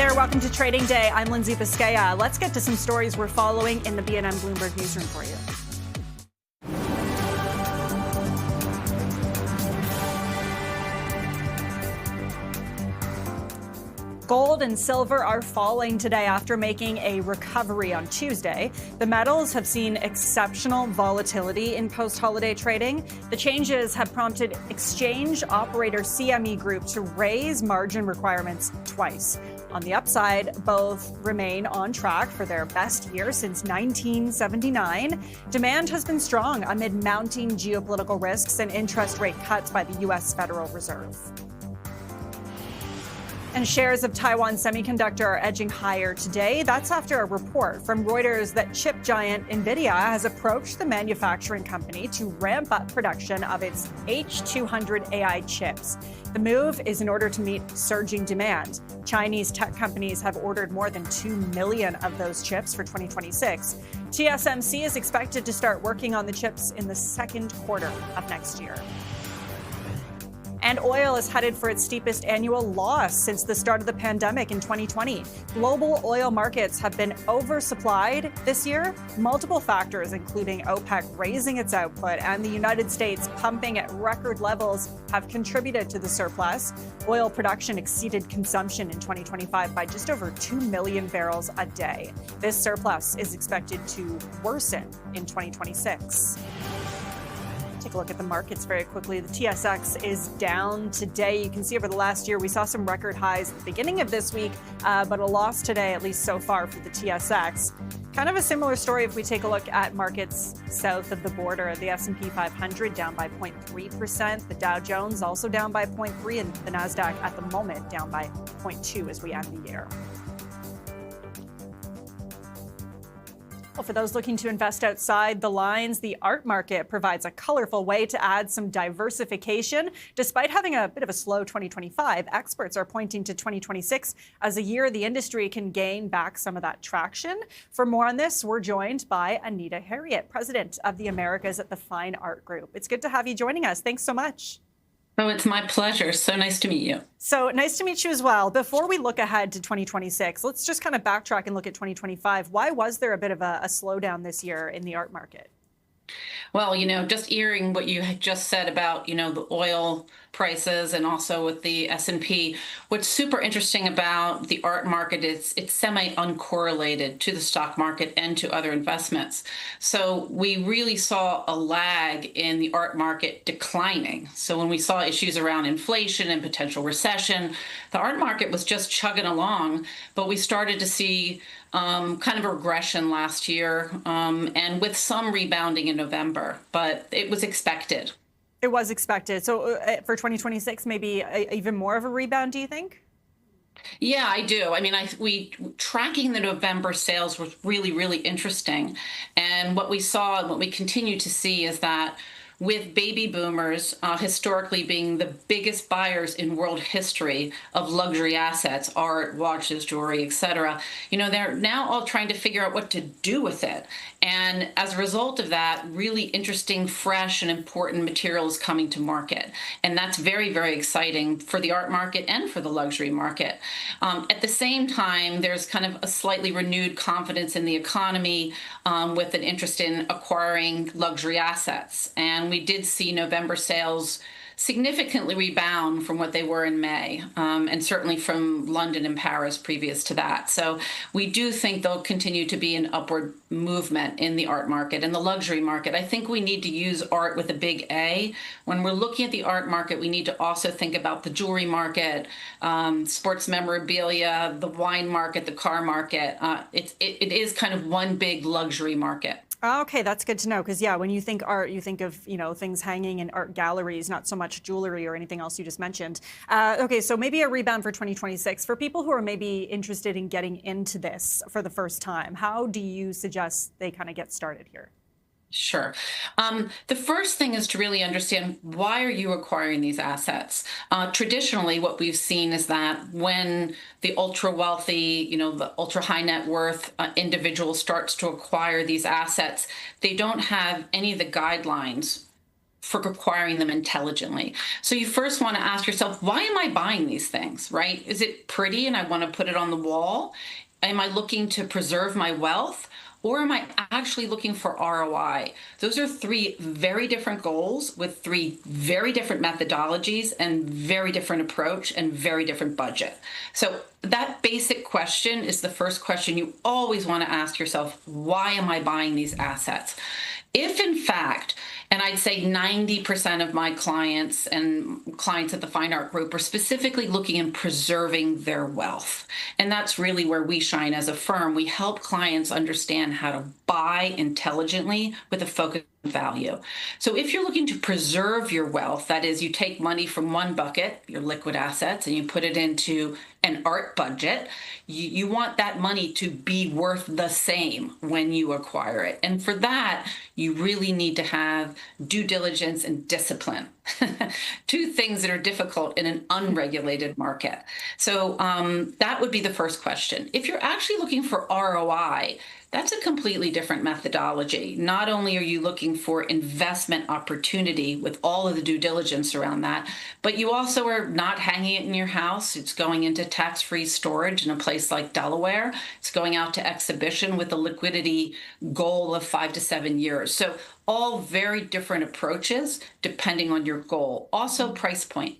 there. Welcome to Trading Day. I'm Lindsay Biscaya. Let's get to some stories we're following in the BNN Bloomberg newsroom for you. Gold and silver are falling today after making a recovery on Tuesday. The metals have seen exceptional volatility in post-holiday trading. The changes have prompted exchange operator CME Group to raise margin requirements twice. On the upside, both remain on track for their best year since 1979. Demand has been strong amid mounting geopolitical risks and interest rate cuts by the U.S. Federal Reserve. And shares of Taiwan Semiconductor are edging higher today. That's after a report from Reuters that chip giant NVIDIA has approached the manufacturing company to ramp up production of its H200 AI chips. The move is in order to meet surging demand. Chinese tech companies have ordered more than 2 million of those chips for 2026. TSMC is expected to start working on the chips in the second quarter of next year. And oil is headed for its steepest annual loss since the start of the pandemic in 2020. Global oil markets have been oversupplied this year. Multiple factors, including OPEC raising its output and the United States pumping at record levels, have contributed to the surplus. Oil production exceeded consumption in 2025 by just over 2 million barrels a day. This surplus is expected to worsen in 2026. Take a look at the markets very quickly. The TSX is down today. You can see over the last year, we saw some record highs at the beginning of this week, but a loss today, at least so far for the TSX. Kind of a similar story if we take a look at markets south of the border. The S&P 500 down by 0.3%. The Dow Jones also down by 0.3%, and the NASDAQ at the moment down by 0.2% as we end the year. Well, for those looking to invest outside the lines, the art market provides a colorful way to add some diversification. Despite having a bit of a slow 2025, experts are pointing to 2026 as a year the industry can gain back some of that traction. For more on this, we're joined by Anita Harriet, president of the Americas at the Fine Art Group. It's good to have you joining us. Thanks so much. Oh, it's my pleasure. So nice to meet you. So nice to meet you as well. Before we look ahead to 2026, let's just kind of backtrack and look at 2025. Why was there a bit of a slowdown this year in the art market? Well, just hearing what you had just said about, the oil prices and also with the S&P, what's super interesting about the art market is it's semi-uncorrelated to the stock market and to other investments. So we really saw a lag in the art market declining. So when we saw issues around inflation and potential recession, the art market was just chugging along, but we started to see kind of a regression last year, and with some rebounding in November, but it was expected. It was expected. So for 2026, maybe even more of a rebound, do you think? Yeah, I do. I mean, we tracking the November sales was really, really interesting. And what we saw and what we continue to see is that with baby boomers historically being the biggest buyers in world history of luxury assets, art, watches, jewelry, et cetera, they're now all trying to figure out what to do with it. And as a result of that, really interesting, fresh, and important material is coming to market. And that's very, very exciting for the art market and for the luxury market. At the same time, there's kind of a slightly renewed confidence in the economy with an interest in acquiring luxury assets. And we did see November sales significantly rebound from what they were in May, and certainly from London and Paris previous to that. So we do think there'll continue to be an upward movement in the art market and the luxury market. I think we need to use art with a big A. When we're looking at the art market, we need to also think about the jewelry market, sports memorabilia, the wine market, the car market. It is kind of one big luxury market. Okay, that's good to know, because when you think art, you think of things hanging in art galleries, not so much jewelry or anything else you just mentioned. Okay, so maybe a rebound for 2026 for people who are maybe interested in getting into this for the first time. How do you suggest they kind of get started here? Sure. The first thing is to really understand, why are you acquiring these assets? Traditionally, what we've seen is that when the ultra wealthy, the ultra high net worth individual starts to acquire these assets, they don't have any of the guidelines for acquiring them intelligently. So you first want to ask yourself, why am I buying these things, right? Is it pretty and I want to put it on the wall? Am I looking to preserve my wealth? Or am I actually looking for ROI? Those are three very different goals with three very different methodologies and very different approach and very different budget. So that basic question is the first question you always want to ask yourself, why am I buying these assets? If in fact, and I'd say 90% of my clients and clients at the Fine Art Group are specifically looking in preserving their wealth. And that's really where we shine as a firm. We help clients understand how to buy intelligently with a focus on value. So if you're looking to preserve your wealth, that is, you take money from one bucket, your liquid assets, and you put it into an art budget, you want that money to be worth the same when you acquire it. And for that, you really need to have due diligence and discipline. Two things that are difficult in an unregulated market. So that would be the first question. If you're actually looking for ROI, that's a completely different methodology. Not only are you looking for investment opportunity with all of the due diligence around that, but you also are not hanging it in your house. It's going into tax-free storage in a place like Delaware. It's going out to exhibition with a liquidity goal of 5 to 7 years. So all very different approaches depending on your goal. Also, price point.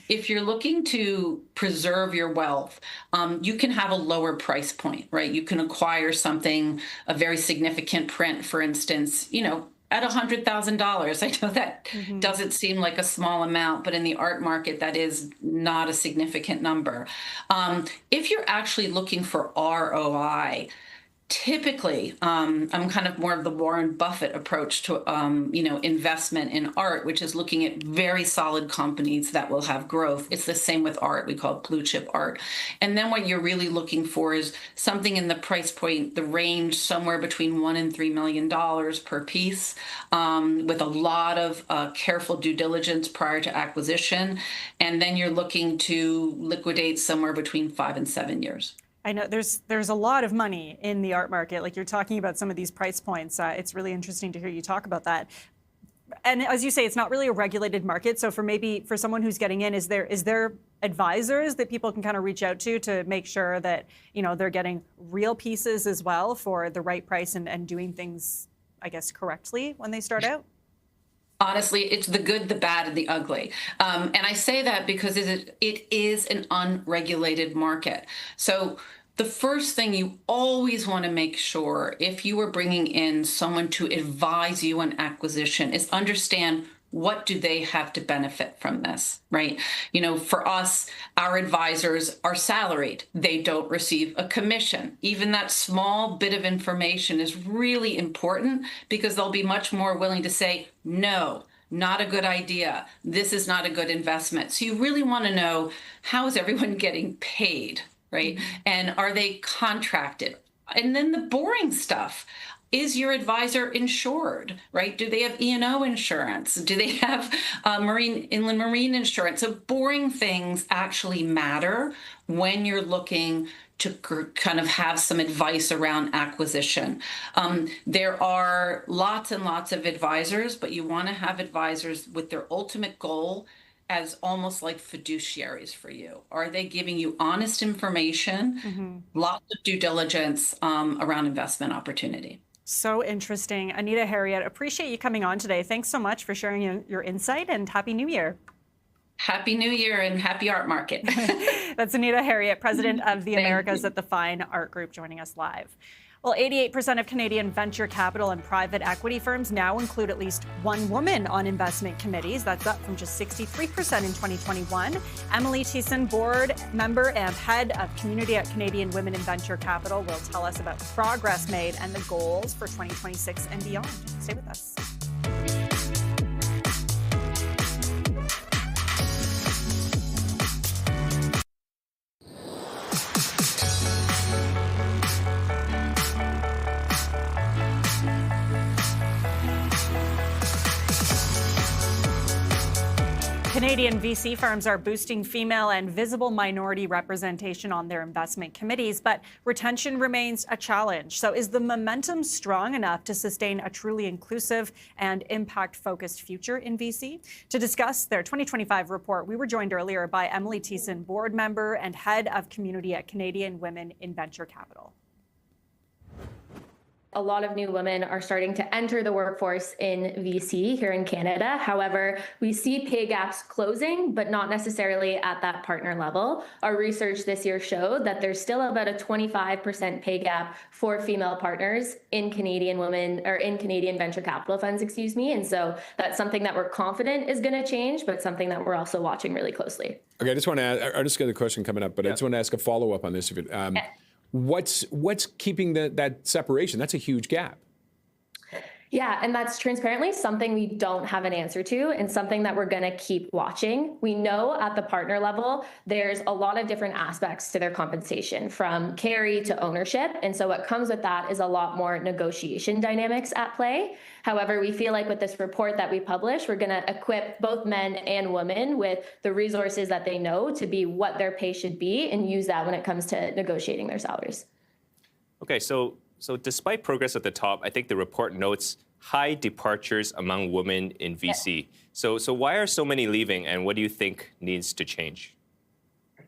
If you're looking to preserve your wealth, you can have a lower price point, right? You can acquire something, a very significant print, for instance, at $100,000. I know that doesn't seem like a small amount, but in the art market, that is not a significant number. If you're actually looking for ROI, typically, I'm kind of more of the Warren Buffett approach to, investment in art, which is looking at very solid companies that will have growth. It's the same with art. We call it blue chip art. And then what you're really looking for is something in the price point, the range somewhere between $1 and $3 million per piece, with a lot of careful due diligence prior to acquisition. And then you're looking to liquidate somewhere between 5 and 7 years. I know there's a lot of money in the art market. Like you're talking about some of these price points. It's really interesting to hear you talk about that. And as you say, it's not really a regulated market. So for someone who's getting in, is there advisors that people can kind of reach out to make sure that, they're getting real pieces as well for the right price and doing things, I guess, correctly when they start out? Honestly, it's the good, the bad, and the ugly. And I say that because it is an unregulated market. So the first thing you always want to make sure, if you are bringing in someone to advise you on acquisition, is understand what do they have to benefit from this, right? For us, our advisors are salaried. They don't receive a commission. Even that small bit of information is really important because they'll be much more willing to say, no, not a good idea. This is not a good investment. So you really want to know, how is everyone getting paid, right? And are they contracted? And then the boring stuff. Is your advisor insured, right? Do they have E&O insurance? Do they have inland marine insurance? So boring things actually matter when you're looking to kind of have some advice around acquisition. There are lots and lots of advisors, but you want to have advisors with their ultimate goal as almost like fiduciaries for you. Are they giving you honest information, lots of due diligence around investment opportunity? So interesting. Anita Harriet, appreciate you coming on today. Thanks so much for sharing your insight, and Happy New Year. Happy New Year and happy art market. That's Anita Harriet, president of the Americas at the Fine Art Group, joining us live. Well, 88% of Canadian venture capital and private equity firms now include at least one woman on investment committees. That's up from just 63% in 2021. Emily Thiessen, board member and head of community at Canadian Women in Venture Capital, will tell us about the progress made and the goals for 2026 and beyond. Stay with us. Canadian VC firms are boosting female and visible minority representation on their investment committees, but retention remains a challenge. So is the momentum strong enough to sustain a truly inclusive and impact-focused future in VC? To discuss their 2025 report, we were joined earlier by Emily Thiessen, board member and head of community at Canadian Women in Venture Capital. A lot of new women are starting to enter the workforce in VC here in Canada. However, we see pay gaps closing, but not necessarily at that partner level. Our research this year showed that there's still about a 25% pay gap for female partners in Canadian venture capital funds, And so that's something that we're confident is going to change, but something that we're also watching really closely. Okay, I just got a question coming up, but I just want to ask a follow-up on this. What's keeping that separation? That's a huge gap. Yeah, and that's transparently something we don't have an answer to and something that we're going to keep watching. We know at the partner level, there's a lot of different aspects to their compensation, from carry to ownership. And so what comes with that is a lot more negotiation dynamics at play. However, we feel like with this report that we publish, we're going to equip both men and women with the resources that they know to be what their pay should be and use that when it comes to negotiating their salaries. Okay, so despite progress at the top, I think the report notes high departures among women in VC. So why are so many leaving, and what do you think needs to change?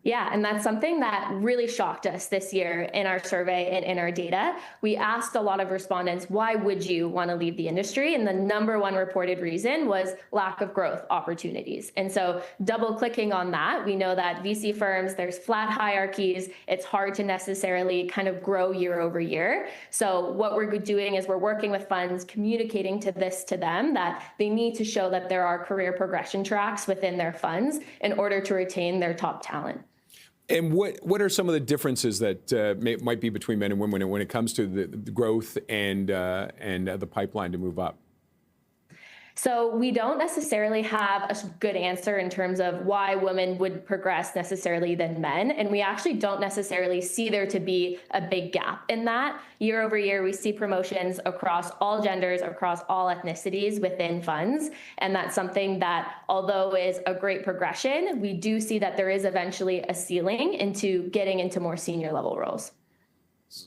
Yeah, and that's something that really shocked us this year in our survey and in our data. We asked a lot of respondents, why would you want to leave the industry? And the number one reported reason was lack of growth opportunities. And so double clicking on that, we know that VC firms, there's flat hierarchies. It's hard to necessarily kind of grow year over year. So what we're doing is we're working with funds, communicating to them that they need to show that there are career progression tracks within their funds in order to retain their top talent. And what are some of the differences that might be between men and women when it comes to the growth and the pipeline to move up? So we don't necessarily have a good answer in terms of why women would progress necessarily than men. And we actually don't necessarily see there to be a big gap in that. Year over year, we see promotions across all genders, across all ethnicities within funds. And that's something that, although is a great progression, we do see that there is eventually a ceiling into getting into more senior level roles.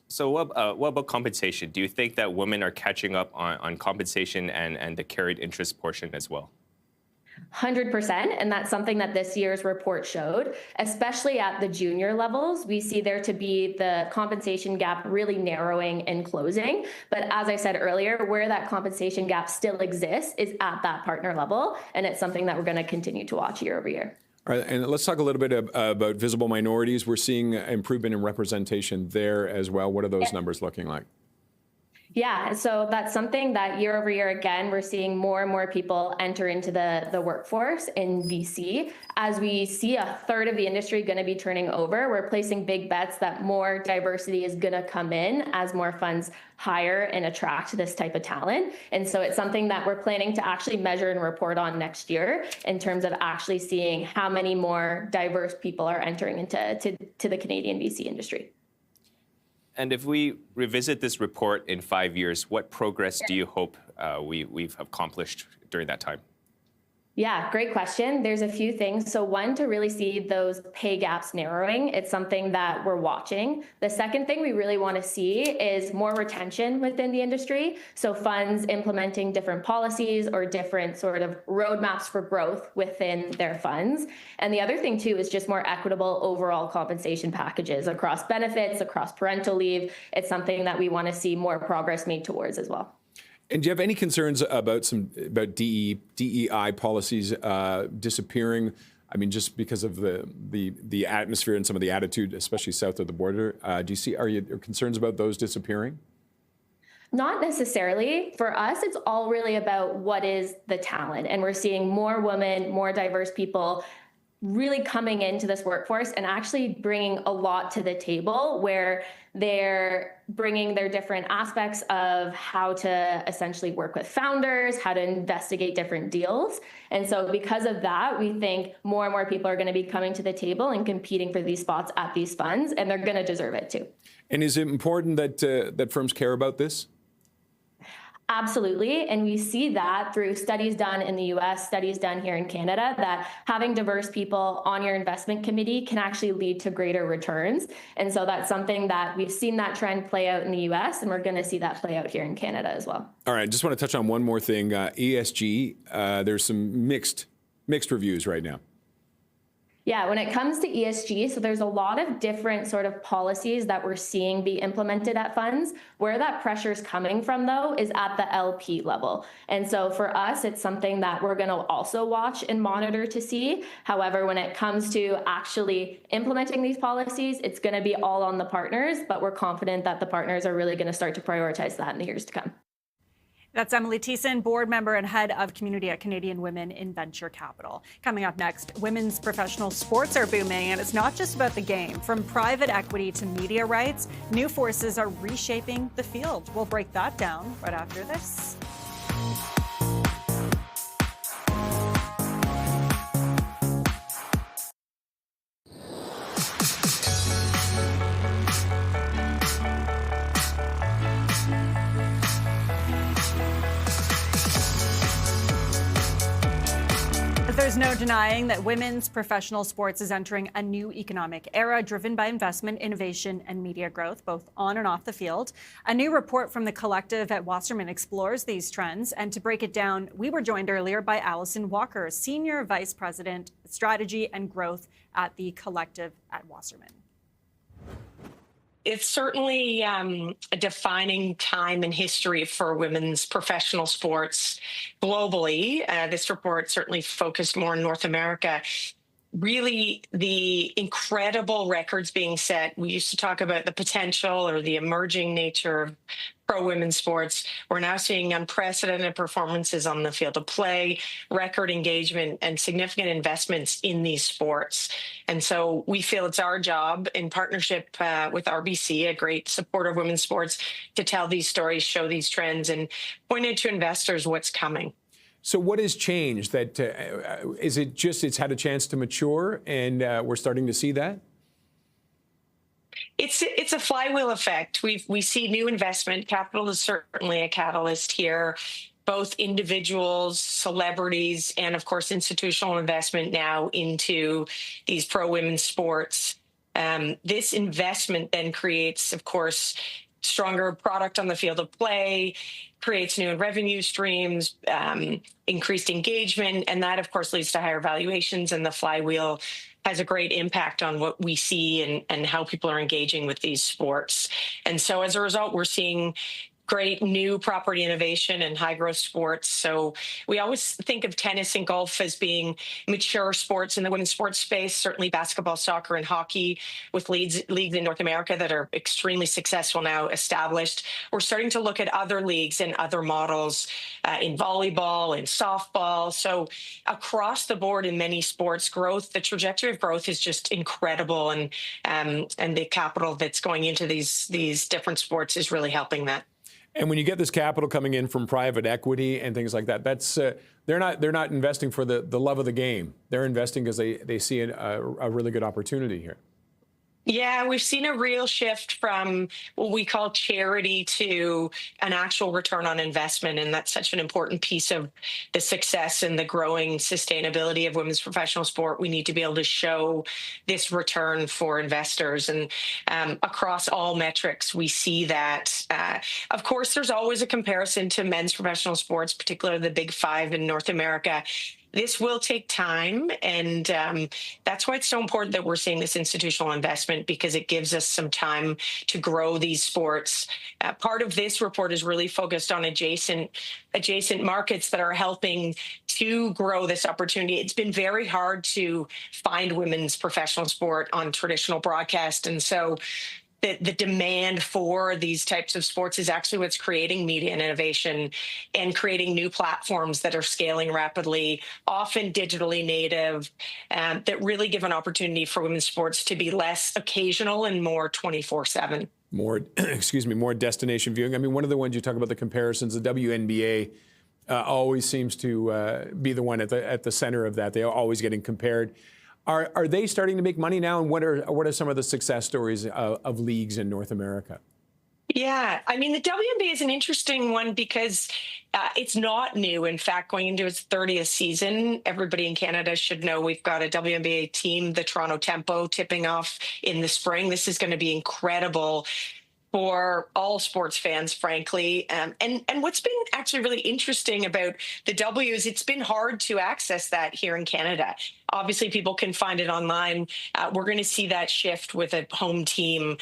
So what about compensation? Do you think that women are catching up on compensation and the carried interest portion as well? 100%. And that's something that this year's report showed, especially at the junior levels. We see there to be the compensation gap really narrowing and closing. But as I said earlier, where that compensation gap still exists is at that partner level. And it's something that we're going to continue to watch year over year. All right, and let's talk a little bit about visible minorities. We're seeing improvement in representation there as well. What are those numbers looking like? Yeah, so that's something that year over year, again, we're seeing more and more people enter into the workforce in VC. As we see a third of the industry going to be turning over, we're placing big bets that more diversity is going to come in as more funds hire and attract this type of talent. And so it's something that we're planning to actually measure and report on next year in terms of actually seeing how many more diverse people are entering into the Canadian VC industry. And if we revisit this report in 5 years, what progress do you hope we've accomplished during that time? Yeah, great question. There's a few things. So one, to really see those pay gaps narrowing, it's something that we're watching. The second thing we really want to see is more retention within the industry. So funds implementing different policies or different sort of roadmaps for growth within their funds. And the other thing too is just more equitable overall compensation packages across benefits, across parental leave. It's something that we want to see more progress made towards as well. And do you have any concerns about DEI policies disappearing? I mean, just because of the atmosphere and some of the attitude, especially south of the border. Are you concerns about those disappearing? Not necessarily. For us, it's all really about what is the talent. And we're seeing more women, more diverse people really coming into this workforce and actually bringing a lot to the table, where they're bringing their different aspects of how to essentially work with founders, how to investigate different deals. And so because of that, we think more and more people are going to be coming to the table and competing for these spots at these funds, and they're going to deserve it too. And is it important that firms care about this? Absolutely. And we see that through studies done in the US, studies done here in Canada, that having diverse people on your investment committee can actually lead to greater returns. And so that's something that we've seen that trend play out in the US, and we're going to see that play out here in Canada as well. All right. I just want to touch on one more thing. ESG, there's some mixed reviews right now. Yeah, when it comes to ESG, so there's a lot of different sort of policies that we're seeing be implemented at funds. Where that pressure is coming from, though, is at the LP level. And so for us, it's something that we're going to also watch and monitor to see. However, when it comes to actually implementing these policies, it's going to be all on the partners, but we're confident that the partners are really going to start to prioritize that in the years to come. That's Emily Thiessen, board member and head of community at Canadian Women in Venture Capital. Coming up next, women's professional sports are booming, and it's not just about the game. From private equity to media rights, new forces are reshaping the field. We'll break that down right after this. There's no denying that women's professional sports is entering a new economic era driven by investment, innovation, and media growth, both on and off the field. A new report from the Collective at Wasserman explores these trends. And to break it down, we were joined earlier by Allison Walker, Senior Vice President, Strategy and Growth at the Collective at Wasserman. It's certainly a defining time in history for women's professional sports globally. This report certainly focused more in North America. Really, the incredible records being set. We used to talk about the potential or the emerging nature of pro women's sports. We're now seeing unprecedented performances on the field of play, record engagement, and significant investments in these sports. And so we feel it's our job, in partnership with RBC, a great supporter of women's sports, to tell these stories, show these trends, and point out to investors what's coming. So what has changed? That is it just it's had a chance to mature, and we're starting to see that? It's a flywheel effect. We see new investment. Capital is certainly a catalyst here. Both individuals, celebrities, and of course institutional investment now into these pro women's sports. This investment then creates, of course, stronger product on the field of play, creates new revenue streams, increased engagement, and that, of course, leads to higher valuations, and the flywheel has a great impact on what we see and how people are engaging with these sports. And so as a result, we're seeing great new property innovation and high growth sports. So we always think of tennis and golf as being mature sports in the women's sports space, certainly basketball, soccer, and hockey with leagues in North America that are extremely successful now, established. We're starting to look at other leagues and other models in volleyball and softball. So across the board in many sports, the trajectory of growth is just incredible. And the capital that's going into these different sports is really helping that. And when you get this capital coming in from private equity and things like that, that's they're not investing for the love of the game. They're investing because they see a really good opportunity here. Yeah, we've seen a real shift from what we call charity to an actual return on investment. And that's such an important piece of the success and the growing sustainability of women's professional sport. We need to be able to show this return for investors. And across all metrics, we see that. Of course, there's always a comparison to men's professional sports, particularly the Big Five in North America. This will take time, and that's why it's so important that we're seeing this institutional investment, because it gives us some time to grow these sports. Part of this report is really focused on adjacent markets that are helping to grow this opportunity. It's been very hard to find women's professional sport on traditional broadcast, and so the demand for these types of sports is actually what's creating media and innovation and creating new platforms that are scaling rapidly, often digitally native, that really give an opportunity for women's sports to be less occasional and more 24/7. More destination viewing. I mean, one of the ones you talk about the comparisons, the WNBA always seems to be the one at the center of that. They're always getting compared. Are they starting to make money now? And what are some of the success stories of leagues in North America? Yeah, I mean, the WNBA is an interesting one because it's not new. In fact, going into its 30th season, everybody in Canada should know we've got a WNBA team, the Toronto Tempo, tipping off in the spring. This is going to be incredible for all sports fans, frankly. And what's been actually really interesting about the W is it's been hard to access that here in Canada. Obviously, people can find it online. We're going to see that shift with a home team.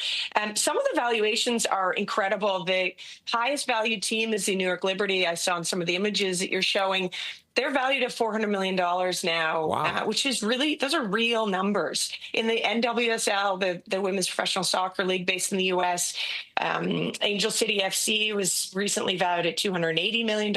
Some of the valuations are incredible. The highest valued team is the New York Liberty. I saw in some of the images that you're showing. They're valued at $400 million now, Wow. which is really, those are real numbers. In the NWSL, the Women's Professional Soccer League based in the US, Angel City FC was recently valued at $280 million.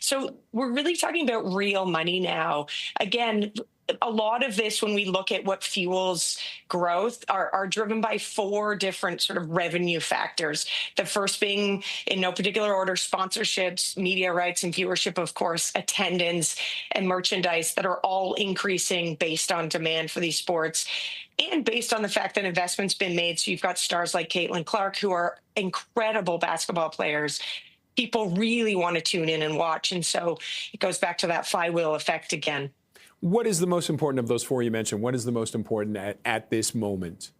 So we're really talking about real money now. Again, a lot of this, when we look at what fuels growth, are driven by four different sort of revenue factors. The first being, in no particular order, sponsorships, media rights, and viewership, of course, attendance and merchandise that are all increasing based on demand for these sports and based on the fact that investment's been made. So you've got stars like Caitlin Clark, who are incredible basketball players. People really want to tune in and watch. And so it goes back to that flywheel effect again. What is the most important of those four you mentioned? What is the most important at this moment?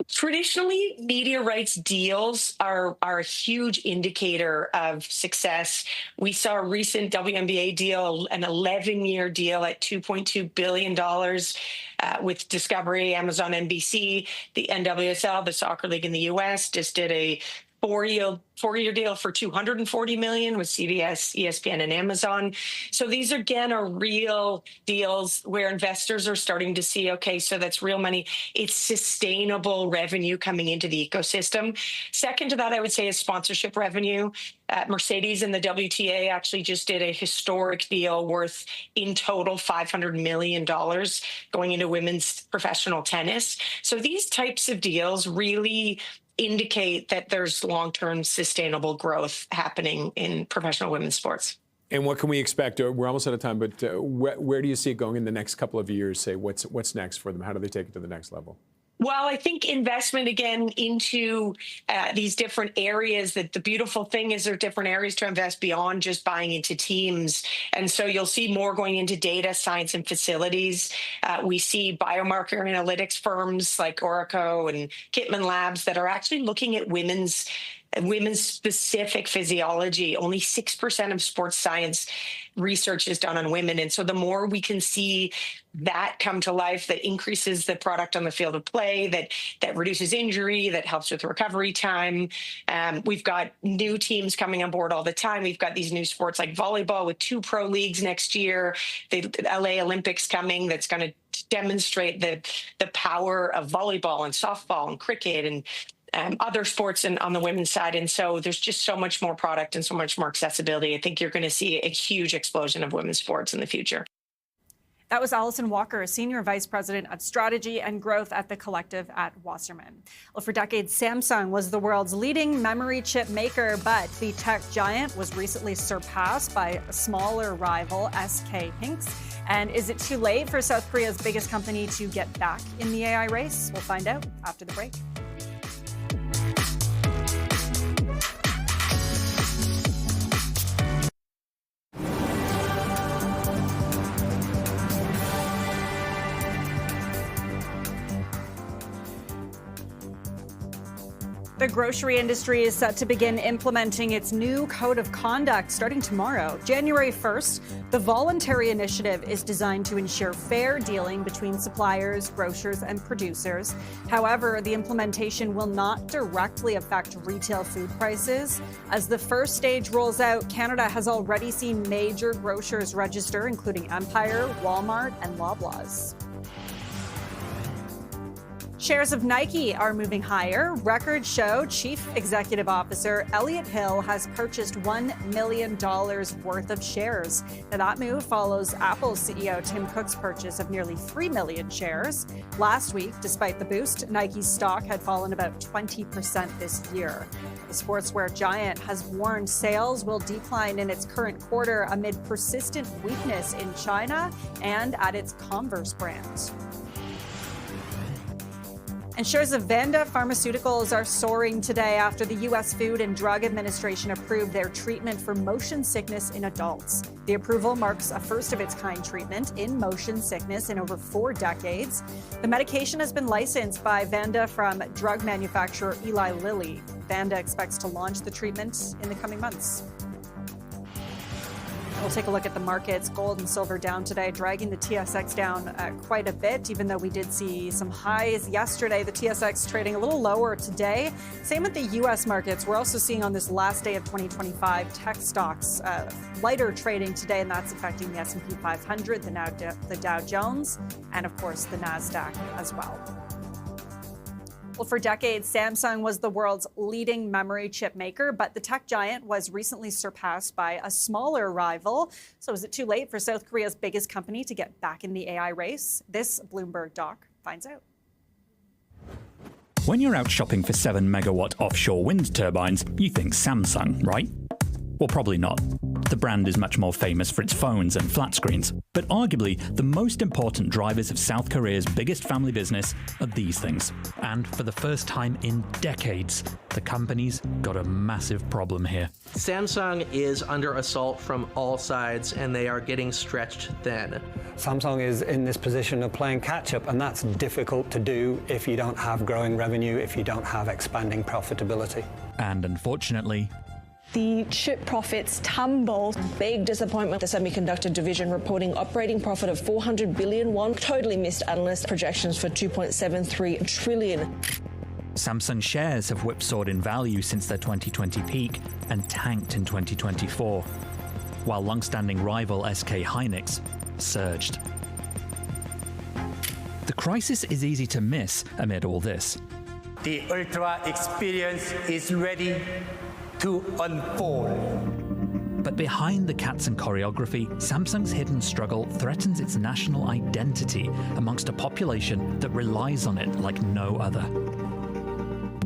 Traditionally, media rights deals are a huge indicator of success. We saw a recent WNBA deal, an 11-year deal at $2.2 billion with Discovery, Amazon, NBC. The NWSL, the soccer league in the US, just did a four-year deal for $240 million with CBS, ESPN, and Amazon. So these again are real deals where investors are starting to see, okay, so that's real money. It's sustainable revenue coming into the ecosystem. Second to that, I would say, is sponsorship revenue. Mercedes and the WTA actually just did a historic deal worth in total $500 million going into women's professional tennis. So these types of deals really indicate that there's long-term sustainable growth happening in professional women's sports. And what can we expect? We're almost out of time, but where do you see it going in the next couple of years? Say, what's next for them? How do they take it to the next level? Well, I think investment, again, into these different areas, that the beautiful thing is there are different areas to invest beyond just buying into teams. And so you'll see more going into data science and facilities. We see biomarker analytics firms like Oracle and Kitman Labs that are actually looking at women's specific physiology. Only 6% of sports science research is done on women. And so the more we can see that come to life, that increases the product on the field of play, that reduces injury, that helps with recovery time. We've got new teams coming on board all the time. We've got these new sports like volleyball with 2 pro leagues next year, the LA Olympics coming that's going to demonstrate the power of volleyball and softball and cricket and other sports and on the women's side. And so there's just so much more product and so much more accessibility. I think you're going to see a huge explosion of women's sports in the future. That was Allison Walker, Senior Vice President of Strategy and Growth at the Collective at Wasserman. Well, for decades, Samsung was the world's leading memory chip maker, but the tech giant was recently surpassed by a smaller rival, SK Hynix. And is it too late for South Korea's biggest company to get back in the AI race? We'll find out after the break. The grocery industry is set to begin implementing its new code of conduct starting tomorrow, January 1st. The voluntary initiative is designed to ensure fair dealing between suppliers, grocers, and producers. However, the implementation will not directly affect retail food prices. As the first stage rolls out, Canada has already seen major grocers register, including Empire, Walmart, and Loblaws. Shares of Nike are moving higher. Records show Chief Executive Officer Elliott Hill has purchased $1 million worth of shares. Now, that move follows Apple's CEO Tim Cook's purchase of nearly 3 million shares. Last week, despite the boost, Nike's stock had fallen about 20% this year. The sportswear giant has warned sales will decline in its current quarter amid persistent weakness in China and at its Converse brand. And shares of Vanda Pharmaceuticals are soaring today after the U.S. Food and Drug Administration approved their treatment for motion sickness in adults. The approval marks a first-of-its-kind treatment in motion sickness in over 4 decades. The medication has been licensed by Vanda from drug manufacturer Eli Lilly. Vanda expects to launch the treatment in the coming months. We'll take a look at the markets. Gold and silver down today, dragging the TSX down quite a bit, even though we did see some highs yesterday. The TSX trading a little lower today. Same with the U.S. markets. We're also seeing on this last day of 2025 tech stocks lighter trading today, and that's affecting the S&P 500, the Dow Jones, and of course the NASDAQ as well. Well, for decades, Samsung was the world's leading memory chip maker, but the tech giant was recently surpassed by a smaller rival. So is it too late for South Korea's biggest company to get back in the AI race? This Bloomberg doc finds out. When you're out shopping for 7-megawatt offshore wind turbines, you think Samsung, right? Well, probably not. The brand is much more famous for its phones and flat screens. But arguably, the most important drivers of South Korea's biggest family business are these things. And for the first time in decades, the company's got a massive problem here. Samsung is under assault from all sides, and they are getting stretched thin. Samsung is in this position of playing catch-up, and that's difficult to do if you don't have growing revenue, if you don't have expanding profitability. And unfortunately, the chip profits tumbled. Big disappointment. The semiconductor division reporting operating profit of 400 billion won. Totally missed analyst projections for 2.73 trillion. Samsung shares have whipsawed in value since their 2020 peak and tanked in 2024, while long-standing rival SK Hynix surged. The crisis is easy to miss amid all this. The Ultra experience is ready to unfold. But behind the cats and choreography, Samsung's hidden struggle threatens its national identity amongst a population that relies on it like no other.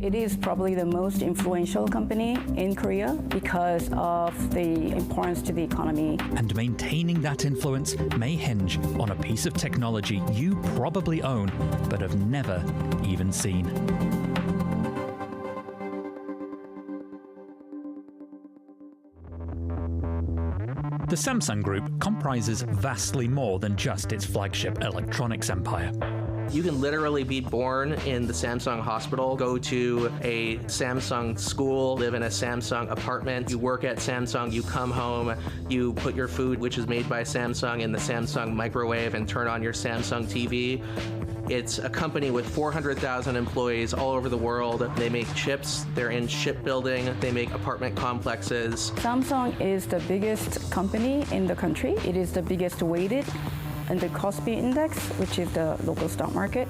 It is probably the most influential company in Korea because of the importance to the economy. And maintaining that influence may hinge on a piece of technology you probably own but have never even seen. The Samsung Group comprises vastly more than just its flagship electronics empire. You can literally be born in the Samsung hospital, go to a Samsung school, live in a Samsung apartment, you work at Samsung, you come home, you put your food, which is made by Samsung, in the Samsung microwave and turn on your Samsung TV. It's a company with 400,000 employees all over the world. They make chips, they're in shipbuilding, they make apartment complexes. Samsung is the biggest company in the country. It is the biggest weighted in the Kospi index, which is the local stock market,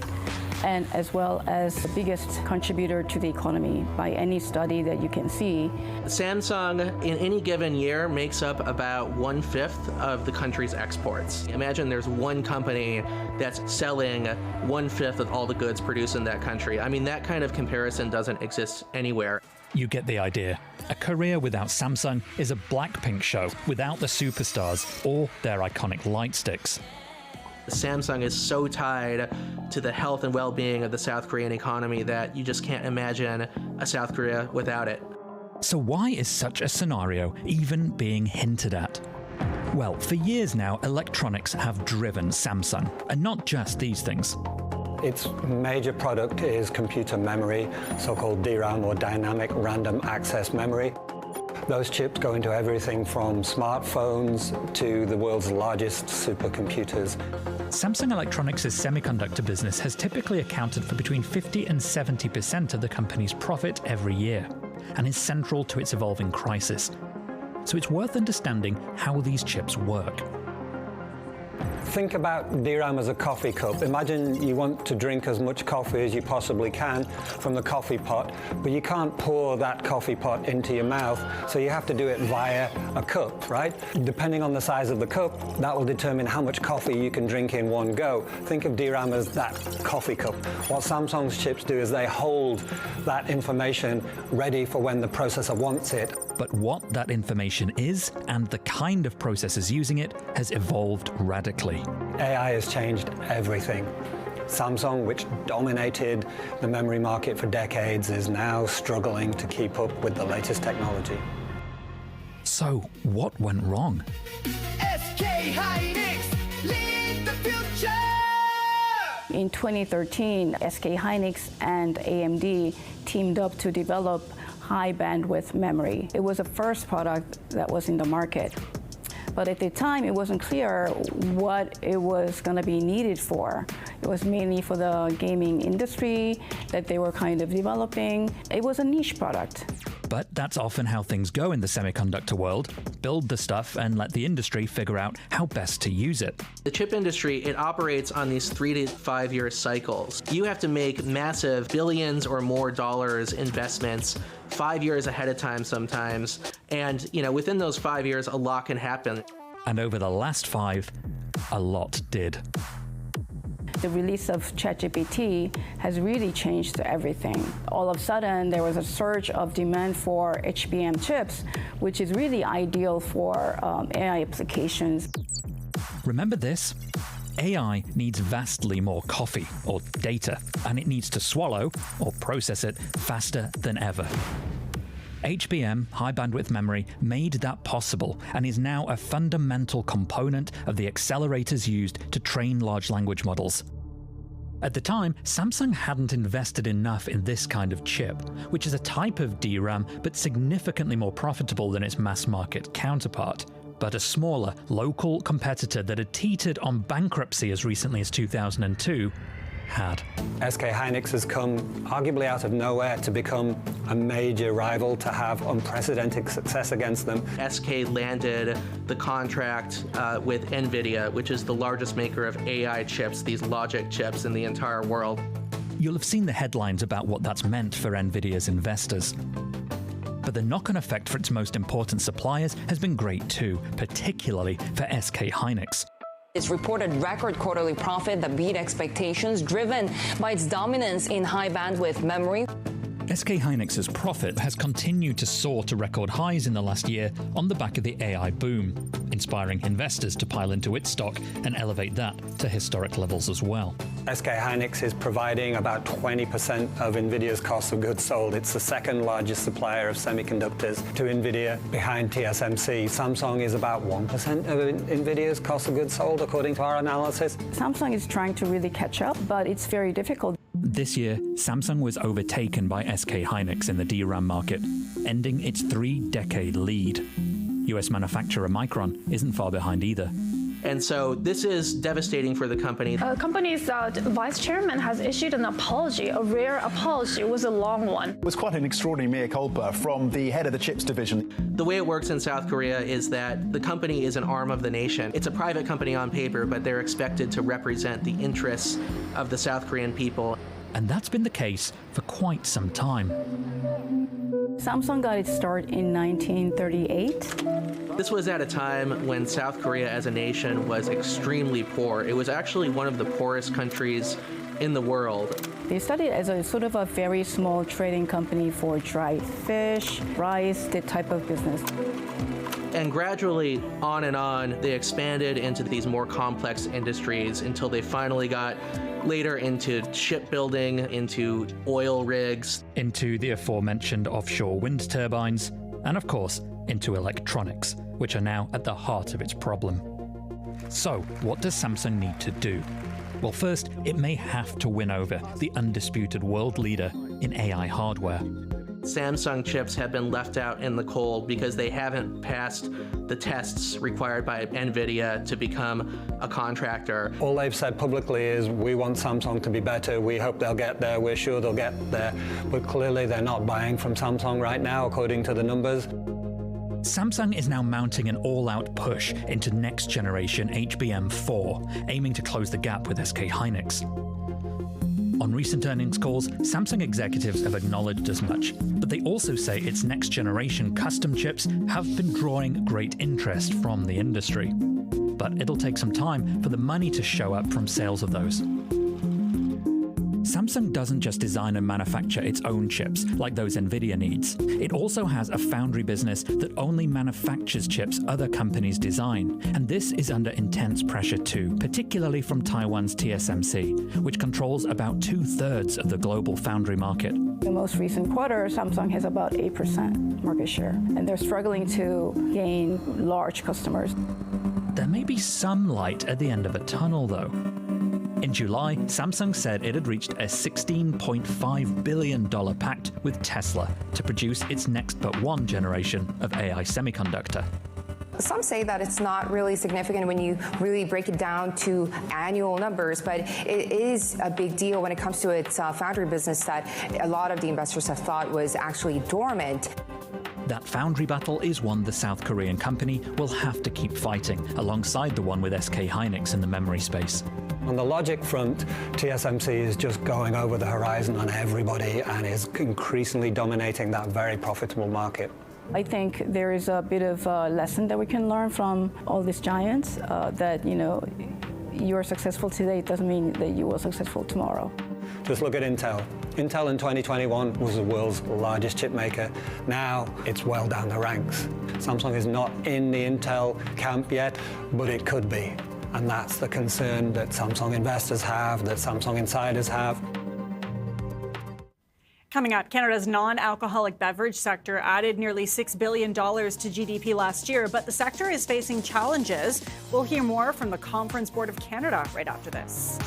and as well as the biggest contributor to the economy by any study that you can see. Samsung, in any given year, makes up about 1/5 of the country's exports. Imagine there's one company that's selling 1/5 of all the goods produced in that country. I mean, that kind of comparison doesn't exist anywhere. You get the idea. A career without Samsung is a Blackpink show without the superstars or their iconic light sticks. Samsung is so tied to the health and well-being of the South Korean economy that you just can't imagine a South Korea without it. So why is such a scenario even being hinted at? Well, for years now, electronics have driven Samsung, and not just these things. Its major product is computer memory, so-called DRAM or dynamic random access memory. Those chips go into everything from smartphones to the world's largest supercomputers. Samsung Electronics' semiconductor business has typically accounted for between 50 and 70% of the company's profit every year, and is central to its evolving crisis. So it's worth understanding how these chips work. Think about DRAM as a coffee cup. Imagine you want to drink as much coffee as you possibly can from the coffee pot, but you can't pour that coffee pot into your mouth, so you have to do it via a cup, right? Depending on the size of the cup, that will determine how much coffee you can drink in one go. Think of DRAM as that coffee cup. What Samsung's chips do is they hold that information ready for when the processor wants it. But what that information is, and the kind of processors using it, has evolved radically. AI has changed everything. Samsung, which dominated the memory market for decades, is now struggling to keep up with the latest technology. So, what went wrong? SK Hynix, lead the future! In 2013, SK Hynix and AMD teamed up to develop high bandwidth memory. It was the first product that was in the market. But at the time, it wasn't clear what it was going to be needed for. It was mainly for the gaming industry that they were kind of developing. It was a niche product. But that's often how things go in the semiconductor world. Build the stuff and let the industry figure out how best to use it. The chip industry, it operates on these 3 to 5 year cycles. You have to make massive billions or more dollars investments 5 years ahead of time sometimes. And, within those 5 years, a lot can happen. And over the last 5, a lot did. The release of ChatGPT has really changed everything. All of a sudden, there was a surge of demand for HBM chips, which is really ideal for AI applications. Remember this? AI needs vastly more coffee, or data, and it needs to swallow, or process it, faster than ever. HBM, high bandwidth memory, made that possible and is now a fundamental component of the accelerators used to train large language models. At the time, Samsung hadn't invested enough in this kind of chip, which is a type of DRAM but significantly more profitable than its mass market counterpart. But a smaller, local competitor that had teetered on bankruptcy as recently as 2002 had. SK Hynix has come arguably out of nowhere to become a major rival, to have unprecedented success against them. SK landed the contract with NVIDIA, which is the largest maker of AI chips, these logic chips in the entire world. You'll have seen the headlines about what that's meant for NVIDIA's investors. But the knock-on effect for its most important suppliers has been great too, particularly for SK Hynix. It's reported record quarterly profit that beat expectations, driven by its dominance in high bandwidth memory. SK Hynix's profit has continued to soar to record highs in the last year on the back of the AI boom, inspiring investors to pile into its stock and elevate that to historic levels as well. SK Hynix is providing about 20% of NVIDIA's cost of goods sold. It's the second largest supplier of semiconductors to NVIDIA, behind TSMC. Samsung is about 1% of NVIDIA's cost of goods sold, according to our analysis. Samsung is trying to really catch up, but it's very difficult. This year, Samsung was overtaken by SK Hynix in the DRAM market, ending its 3-decade lead. US manufacturer Micron isn't far behind either. And so this is devastating for the company. The company's vice chairman has issued an apology, a rare apology. It was a long one. It was quite an extraordinary mea culpa from the head of the chips division. The way it works in South Korea is that the company is an arm of the nation. It's a private company on paper, but they're expected to represent the interests of the South Korean people. And that's been the case for quite some time. Samsung got its start in 1938. This was at a time when South Korea as a nation was extremely poor. It was actually one of the poorest countries in the world. They started as a sort of a very small trading company for dried fish, rice, that type of business. And gradually, on and on, they expanded into these more complex industries until they finally got later into shipbuilding, into oil rigs, into the aforementioned offshore wind turbines, and of course, into electronics, which are now at the heart of its problem. So, what does Samsung need to do? Well, first, it may have to win over the undisputed world leader in AI hardware. Samsung chips have been left out in the cold because they haven't passed the tests required by NVIDIA to become a contractor. All they've said publicly is, we want Samsung to be better, we hope they'll get there, we're sure they'll get there. But clearly they're not buying from Samsung right now, according to the numbers. Samsung is now mounting an all-out push into next-generation HBM4, aiming to close the gap with SK Hynix. On recent earnings calls, Samsung executives have acknowledged as much, but they also say its next-generation custom chips have been drawing great interest from the industry. But it'll take some time for the money to show up from sales of those. Samsung doesn't just design and manufacture its own chips, like those Nvidia needs. It also has a foundry business that only manufactures chips other companies design. And this is under intense pressure too, particularly from Taiwan's TSMC, which controls about 2/3 of the global foundry market. The most recent quarter, Samsung has about 8% market share, and they're struggling to gain large customers. There may be some light at the end of a tunnel, though. In July, Samsung said it had reached a $16.5 billion pact with Tesla to produce its next but one generation of AI semiconductor. Some say that it's not really significant when you really break it down to annual numbers, but it is a big deal when it comes to its foundry business that a lot of the investors have thought was actually dormant. That foundry battle is one the South Korean company will have to keep fighting, alongside the one with SK Hynix in the memory space. On the logic front, TSMC is just going over the horizon on everybody and is increasingly dominating that very profitable market. I think there is a bit of a lesson that we can learn from all these giants, that, you're successful today doesn't mean that you will successful tomorrow. Just look at Intel. Intel in 2021 was the world's largest chip maker. Now it's well down the ranks. Samsung is not in the Intel camp yet, but it could be. And that's the concern that Samsung investors have, that Samsung insiders have. Coming up, Canada's non-alcoholic beverage sector added nearly $6 billion to GDP last year, but the sector is facing challenges. We'll hear more from the Conference Board of Canada right after this.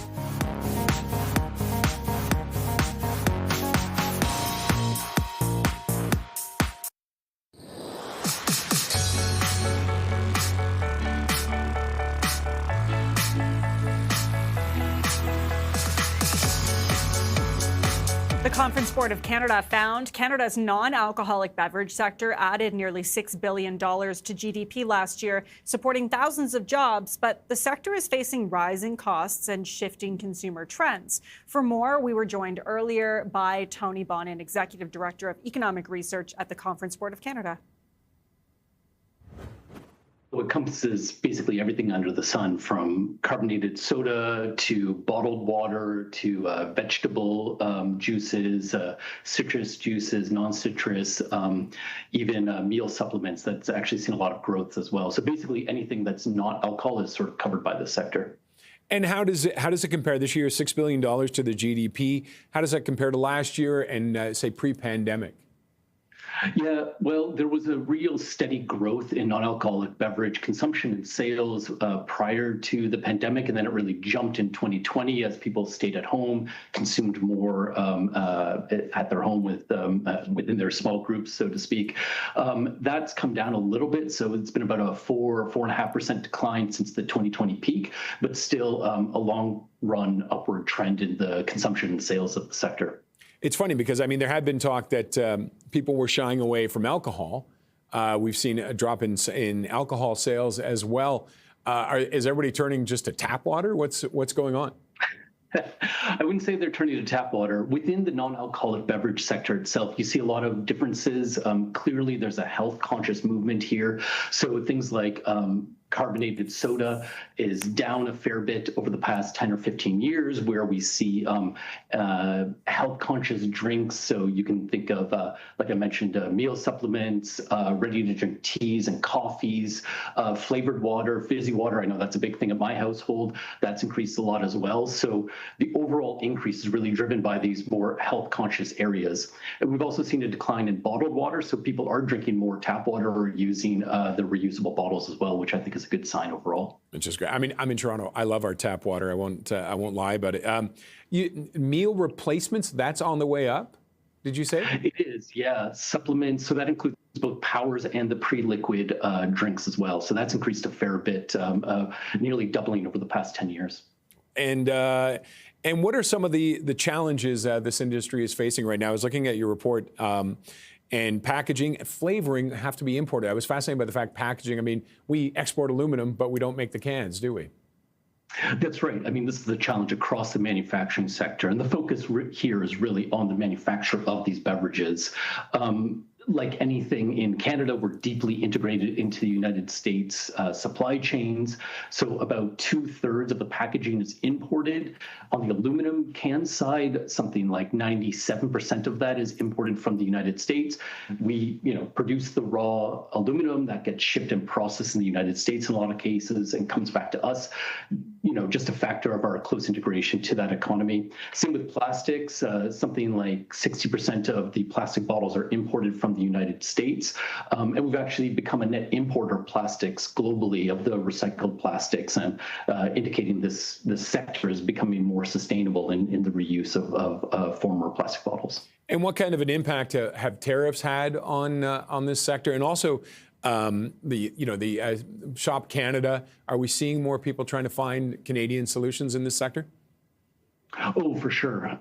The Conference Board of Canada found Canada's non-alcoholic beverage sector added nearly $6 billion to GDP last year, supporting thousands of jobs, but the sector is facing rising costs and shifting consumer trends. For more, we were joined earlier by Tony Bonin, Executive Director of Economic Research at the Conference Board of Canada. It encompasses basically everything under the sun, from carbonated soda to bottled water to vegetable juices, citrus juices, non-citrus, even meal supplements. That's actually seen a lot of growth as well. So basically anything that's not alcohol is sort of covered by the sector. And how does it compare this year, $6 billion to the GDP? How does that compare to last year and say pre-pandemic? Yeah, well, there was a real steady growth in non-alcoholic beverage consumption and sales prior to the pandemic, and then it really jumped in 2020 as people stayed at home, consumed more at their home within their small groups, so to speak. That's come down a little bit, so it's been about a 4.5% decline since the 2020 peak, but still a long-run upward trend in the consumption and sales of the sector. It's funny because, I mean, there had been talk that people were shying away from alcohol. We've seen a drop in alcohol sales as well. Is everybody turning just to tap water? What's going on? I wouldn't say they're turning to tap water. Within the non-alcoholic beverage sector itself, you see a lot of differences. Clearly, there's a health-conscious movement here. So things like carbonated soda is down a fair bit over the past 10 or 15 years, where we see health-conscious drinks. So you can think of, like I mentioned, meal supplements, ready-to-drink teas and coffees, flavored water, fizzy water. I know that's a big thing at my household. That's increased a lot as well. So the overall increase is really driven by these more health-conscious areas. And we've also seen a decline in bottled water. So people are drinking more tap water or using the reusable bottles as well, which I think is a good sign overall. Which is great. I mean, I'm in Toronto. I love our tap water. I won't lie about it. Meal replacements, that's on the way up, did you say? It is, yeah. Supplements, so that includes both powers and the pre-liquid drinks as well. So that's increased a fair bit, nearly doubling over the past 10 years. And what are some of the challenges this industry is facing right now? I was looking at your report. And packaging, flavoring have to be imported. I was fascinated by the fact packaging, I mean, we export aluminum, but we don't make the cans, do we? That's right. I mean, this is the challenge across the manufacturing sector. And the focus here is really on the manufacture of these beverages. like anything in Canada, we're deeply integrated into the United States supply chains. So about 2/3 of the packaging is imported. On the aluminum can side, something like 97% of that is imported from the United States. We, produce the raw aluminum that gets shipped and processed in the United States in a lot of cases and comes back to us. Just a factor of our close integration to that economy. Same with plastics. Something like 60% of the plastic bottles are imported from the United States. And we've actually become a net importer of plastics globally, of the recycled plastics, and indicating this sector is becoming more sustainable in the reuse of former plastic bottles. And what kind of an impact have tariffs had on this sector? And also, the Shop Canada, are we seeing more people trying to find Canadian solutions in this sector? Oh, for sure.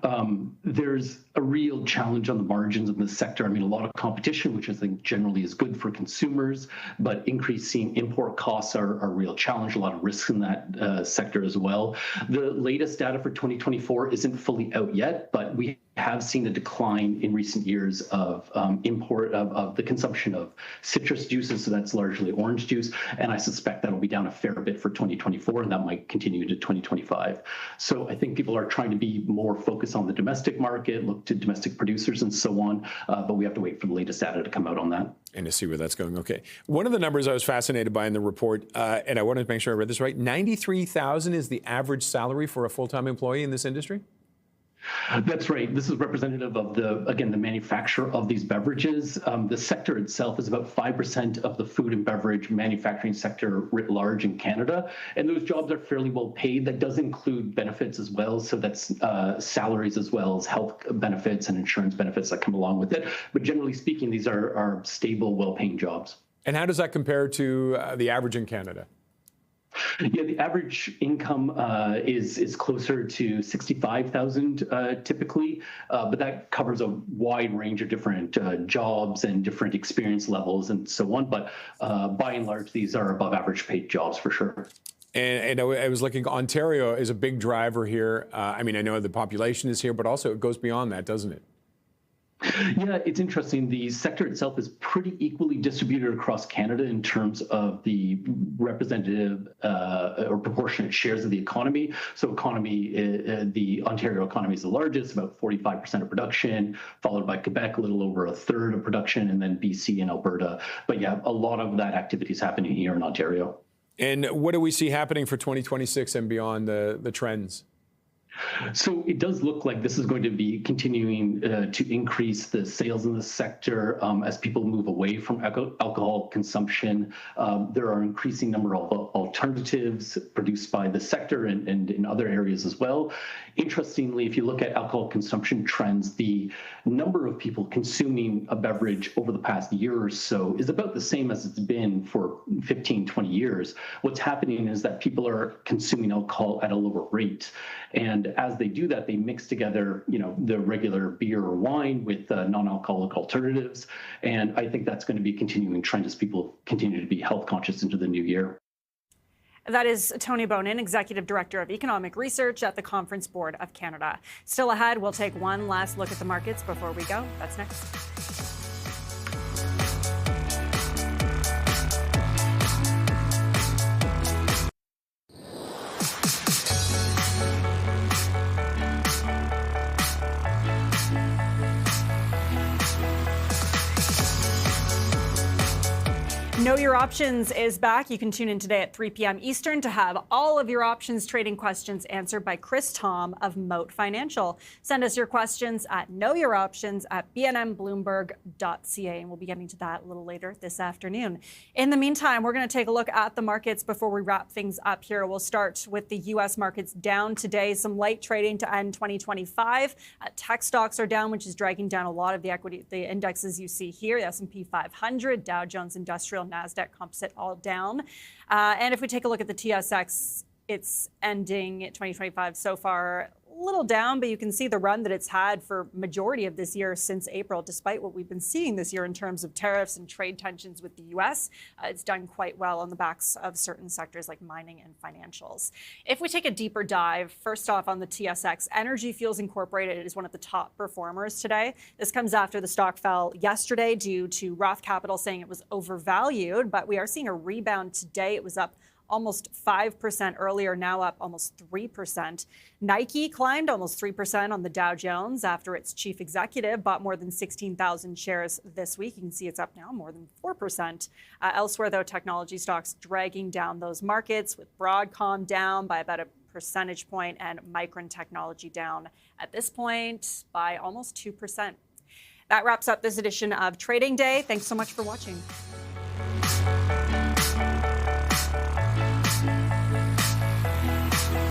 There's a real challenge on the margins in this sector. I mean, a lot of competition, which I think generally is good for consumers, but increasing import costs are a real challenge, a lot of risks in that sector as well. The latest data for 2024 isn't fully out yet, but we have seen a decline in recent years of import of the consumption of citrus juices, so that's largely orange juice, and I suspect that'll be down a fair bit for 2024, and that might continue into 2025. So I think people are trying to be more focused on the domestic market, look to domestic producers and so on, but we have to wait for the latest data to come out on that. And to see where that's going. Okay. One of the numbers I was fascinated by in the report, and I wanted to make sure I read this right, $93,000 is the average salary for a full-time employee in this industry? That's right. This is representative of the manufacturer of these beverages. The sector itself is about 5% of the food and beverage manufacturing sector writ large in Canada. And those jobs are fairly well paid. That does include benefits as well. So that's salaries as well as health benefits and insurance benefits that come along with it. But generally speaking, these are stable, well-paying jobs. And how does that compare to the average in Canada? Yeah, the average income is closer to 65,000 typically, but that covers a wide range of different jobs and different experience levels and so on. But by and large, these are above average paid jobs for sure. And I was looking, Ontario is a big driver here. I mean, I know the population is here, but also it goes beyond that, doesn't it? Yeah, it's interesting. The sector itself is pretty equally distributed across Canada in terms of the representative or proportionate shares of the economy. So the Ontario economy is the largest, about 45% of production, followed by Quebec, a little over 1/3 of production, and then BC and Alberta. But yeah, a lot of that activity is happening here in Ontario. And what do we see happening for 2026 and beyond, the trends? So it does look like this is going to be continuing to increase the sales in the sector as people move away from alcohol consumption. There are an increasing number of alternatives produced by the sector and in other areas as well. Interestingly, if you look at alcohol consumption trends, the number of people consuming a beverage over the past year or so is about the same as it's been for 15, 20 years. What's happening is that people are consuming alcohol at a lower rate. And as they do that, they mix together, the regular beer or wine with non-alcoholic alternatives. And I think that's going to be a continuing trend as people continue to be health conscious into the new year. That is Tony Bonin, Executive Director of Economic Research at the Conference Board of Canada. Still ahead, we'll take one last look at the markets before we go. That's next. Know Your Options is back. You can tune in today at 3 p.m. Eastern to have all of your options trading questions answered by Chris Tom of Moat Financial. Send us your questions at knowyouroptions@bnnbloomberg.ca, and we'll be getting to that a little later this afternoon. In the meantime, we're going to take a look at the markets before we wrap things up here. We'll start with the U.S. markets down today. Some light trading to end 2025. Tech stocks are down, which is dragging down a lot of the indexes you see here. The S&P 500, Dow Jones Industrial, NASDAQ Composite all down. And if we take a look at the TSX, it's ending 2025 so far a little down, but you can see the run that it's had for majority of this year since April, despite what we've been seeing this year in terms of tariffs and trade tensions with the U.S. It's done quite well on the backs of certain sectors like mining and financials. If we take a deeper dive, first off on the TSX, Energy Fuels Incorporated is one of the top performers today. This comes after the stock fell yesterday due to Roth Capital saying it was overvalued, but we are seeing a rebound today. It was up almost 5% earlier, now up almost 3%. Nike climbed almost 3% on the Dow Jones after its chief executive bought more than 16,000 shares this week. You can see it's up now more than 4%. Elsewhere, though, technology stocks dragging down those markets, with Broadcom down by about a percentage point and Micron Technology down at this point by almost 2%. That wraps up this edition of Trading Day. Thanks so much for watching.